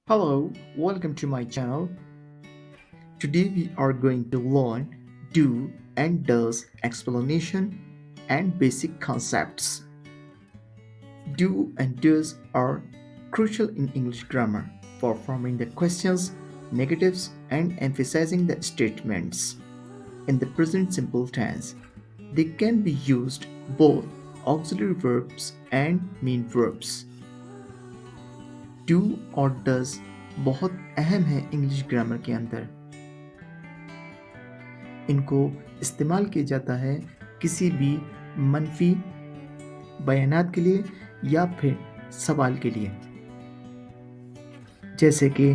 Hello, welcome to my channel. Today we are going to learn do and does explanation and basic concepts. Do and does are crucial in English grammar for forming the questions, negatives, and emphasizing the statements. In the present simple tense, they can be used both auxiliary verbs and main verbs. Do और does बहुत अहम है English grammar के अंदर। इनको इस्तेमाल किया जाता है किसी भी मनफी बयानात के लिए या फिर सवाल के लिए। जैसे कि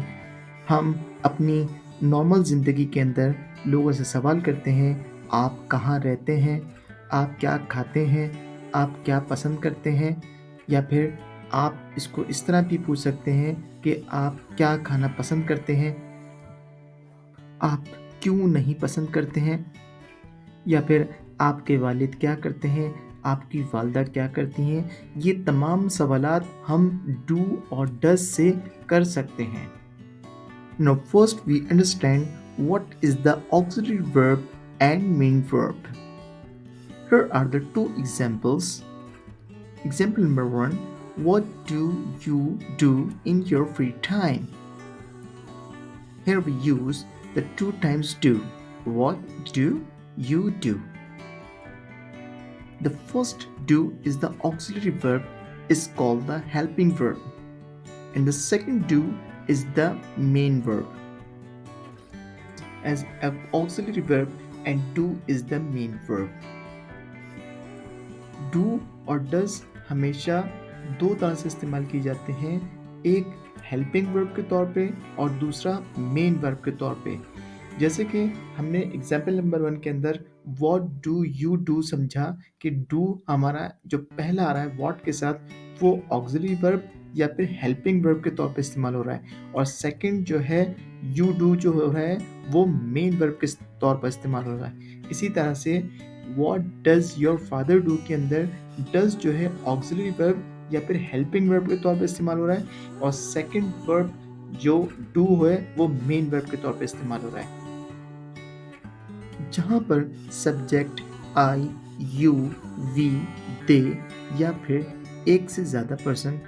हम अपनी नॉर्मल ज़िंदगी के अंदर लोगों से सवाल करते हैं, आप कहाँ रहते हैं, आप क्या खाते हैं, आप क्या पसंद करते हैं, या फिर आप इसको इस तरह भी पूछ सकते हैं कि आप क्या खाना पसंद करते हैं, आप क्यों नहीं पसंद करते हैं, या फिर आपके वालिद क्या करते हैं, आपकी वालदा क्या करती हैं। ये तमाम सवालात हम डू और डज से कर सकते हैं। Now first we understand what is the auxiliary verb and main verb. Here are the two examples. Example number 1, what do you do in your free time? Here we use the two times do. What do you do? The first do is the auxiliary verb is called the helping verb, and the second do is the main verb. As an auxiliary verb and do is the main verb. Do और does हमेशा दो तरह से इस्तेमाल किए जाते हैं, एक हेल्पिंग वर्ब के तौर पे और दूसरा मेन वर्ब के तौर पे। जैसे कि हमने एग्जाम्पल नंबर 1 के अंदर व्हाट डू यू डू समझा कि डू हमारा जो पहला आ रहा है व्हाट के साथ वो ऑक्सिलरी वर्ब या फिर हेल्पिंग वर्ब के तौर पे इस्तेमाल हो रहा है, और सेकंड जो है यू डू जो हो रहा है वो मेन वर्ब के तौर पर इस्तेमाल हो रहा है। इसी तरह से what does your father do के अंदर डज जो है ऑक्सिलरी वर्ब या फिर हेल्पिंग वर्ब के तौर पे इस्तेमाल हो रहा है, और सेकंड वर्ब जो डू है वो मेन वर्ब के तौर पे इस्तेमाल हो रहा है। जहाँ पर सब्जेक्ट आई, यू, वी, दे या फिर एक से ज़्यादा पर्सन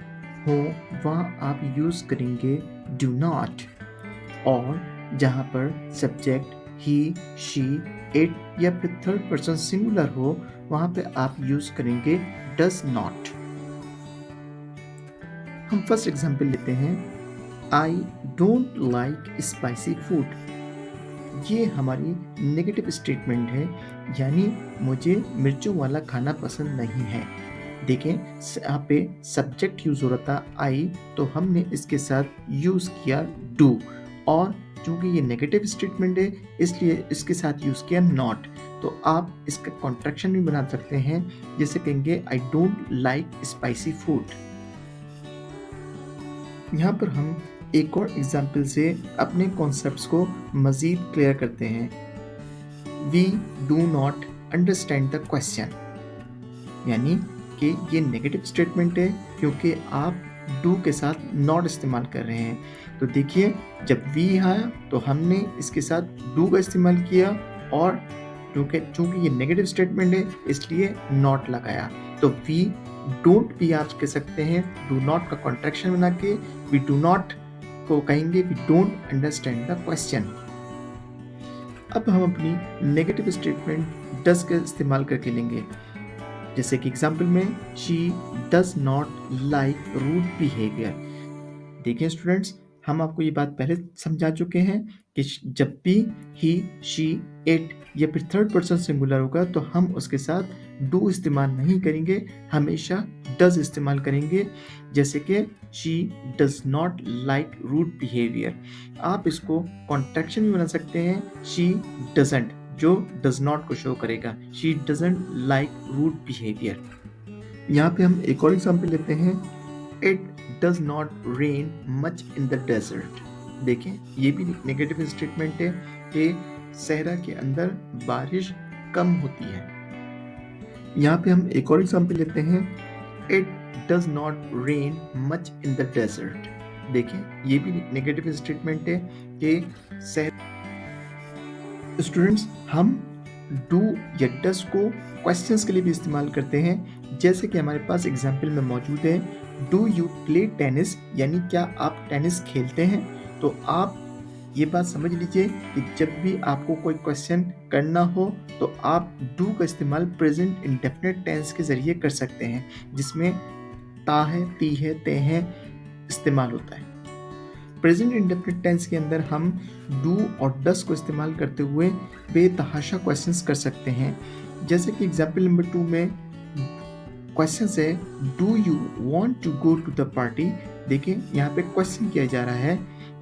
हो वहाँ आप यूज़ करेंगे डू नॉट, और जहाँ पर सब्जेक्ट ही, शी, इट या फिर थर्ड पर्सन सिंगुलर हो वहाँ पे आप यूज़ करेंगे डज नॉट। हम फर्स्ट एग्जाम्पल लेते हैं, I don't like spicy food. ये हमारी नेगेटिव स्टेटमेंट है, यानी मुझे मिर्चों वाला खाना पसंद नहीं है। देखें यहाँ पे सब्जेक्ट यूज हो रहा था आई, तो हमने इसके साथ यूज किया डू, और चूंकि ये नेगेटिव स्टेटमेंट है इसलिए इसके साथ यूज किया नॉट। तो आप इसका कॉन्ट्रैक्शन भी बना सकते हैं, जैसे कहेंगे I don't like spicy food. यहाँ पर हम एक और एग्जाम्पल से अपने कॉन्सेप्ट्स को मज़ीद क्लियर करते हैं। We do not understand the question, यानी कि ये नेगेटिव स्टेटमेंट है क्योंकि आप डू के साथ नॉट इस्तेमाल कर रहे हैं। तो देखिए जब वी आया तो हमने इसके साथ डू का इस्तेमाल किया, और चूंकि ये नेगेटिव स्टेटमेंट है इसलिए नॉट लगाया। तो वी डोंट भी आप कह सकते हैं डू नॉट का कॉन्ट्रैक्शन बना के वी डू नॉट को कहेंगे we don't understand the question. अब हम अपनी नेगेटिव स्टेटमेंट डज का इस्तेमाल करके लेंगे, जैसे कि एग्जाम्पल में she does not like rude behaviour. देखिए स्टूडेंट्स, हम आपको ये बात पहले समझा चुके हैं कि जब भी ही, शी, इट या फिर थर्ड पर्सन सिंगुलर होगा तो हम उसके साथ डू इस्तेमाल नहीं करेंगे, हमेशा डज इस्तेमाल करेंगे। जैसे कि she does not like rude behaviour, आप इसको कॉन्ट्रैक्शन भी बना सकते हैं, शी डजंट, जो डज नॉट को शो करेगा, she doesn't like rude behaviour. यहाँ पे हम एक और एग्जाम्पल लेते हैं, it does not rain much in the desert. देखें ये भी नेगेटिव स्टेटमेंट है कि सहरा के अंदर बारिश कम होती है। यहाँ पे हम एक और एग्जाम्पल लेते हैं, it does not rain much in the desert. देखिए ये भी नेगेटिव स्टेटमेंट है कि स्टूडेंट्स हम डू या डस को क्वेश्चंस के लिए भी इस्तेमाल करते हैं, जैसे कि हमारे पास एग्जाम्पल में मौजूद है डू यू प्ले टेनिस, यानी क्या आप टेनिस खेलते हैं। तो आप ये बात समझ लीजिए कि जब भी आपको कोई क्वेश्चन करना हो तो आप डू का इस्तेमाल प्रेजेंट इंडेफिनिट टेंस के ज़रिए कर सकते हैं, जिसमें ता है, ती है, ते है इस्तेमाल होता है। प्रेजेंट इंडेफिनिट टेंस के अंदर हम डू और डस को इस्तेमाल करते हुए बेतहाशा क्वेश्चंस कर सकते हैं, जैसे कि एग्जाम्पल नंबर 2 में क्वेश्चन है do you want to go to the party. देखिए यहाँ पे क्वेश्चन किया जा रहा है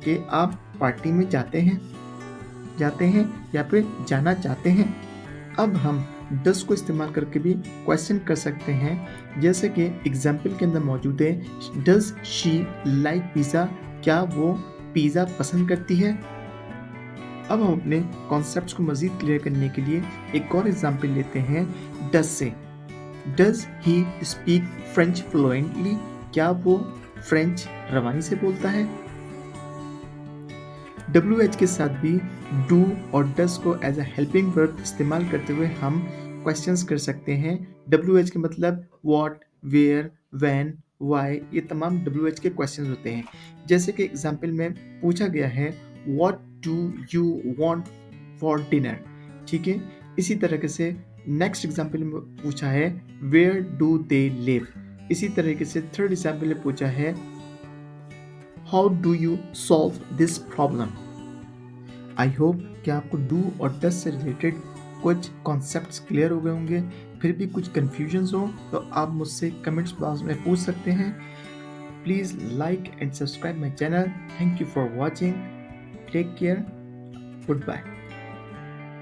कि आप पार्टी में जाते हैं या फिर जाना चाहते हैं। अब हम डस को इस्तेमाल करके भी क्वेश्चन कर सकते हैं, जैसे कि एग्जाम्पल के अंदर मौजूद है डज शी लाइक पिज़्ज़ा, क्या वो पिज़्ज़ा पसंद करती है। अब हम अपने कॉन्सेप्ट्स को मज़ीद क्लियर करने के लिए एक और एग्जाम्पल लेते हैं डज से। Does he speak French fluently, क्या वो फ्रेंच रवानी से बोलता है। WH के साथ भी डू और डस को एज अ हेल्पिंग वर्ब इस्तेमाल करते हुए हम क्वेश्चंस कर सकते हैं। WH के मतलब व्हाट, वेयर, व्हेन, व्हाई, ये तमाम WH के क्वेश्चंस होते हैं। जैसे कि एग्जाम्पल में पूछा गया है what do you want for dinner, ठीक है। इसी तरीके से नेक्स्ट एग्जाम्पल में पूछा है वेयर डू दे लिव। इसी तरीके से थर्ड एग्जाम्पल में पूछा है how do you solve this problem. I hope कि आपको डू और डस से रिलेटेड कुछ कॉन्सेप्ट्स क्लियर हो गए होंगे। फिर भी कुछ कन्फ्यूजन्स हो तो आप मुझसे कमेंट्स बॉक्स में पूछ सकते हैं। Please like and subscribe my channel. Thank you for watching. Take care. Good bye.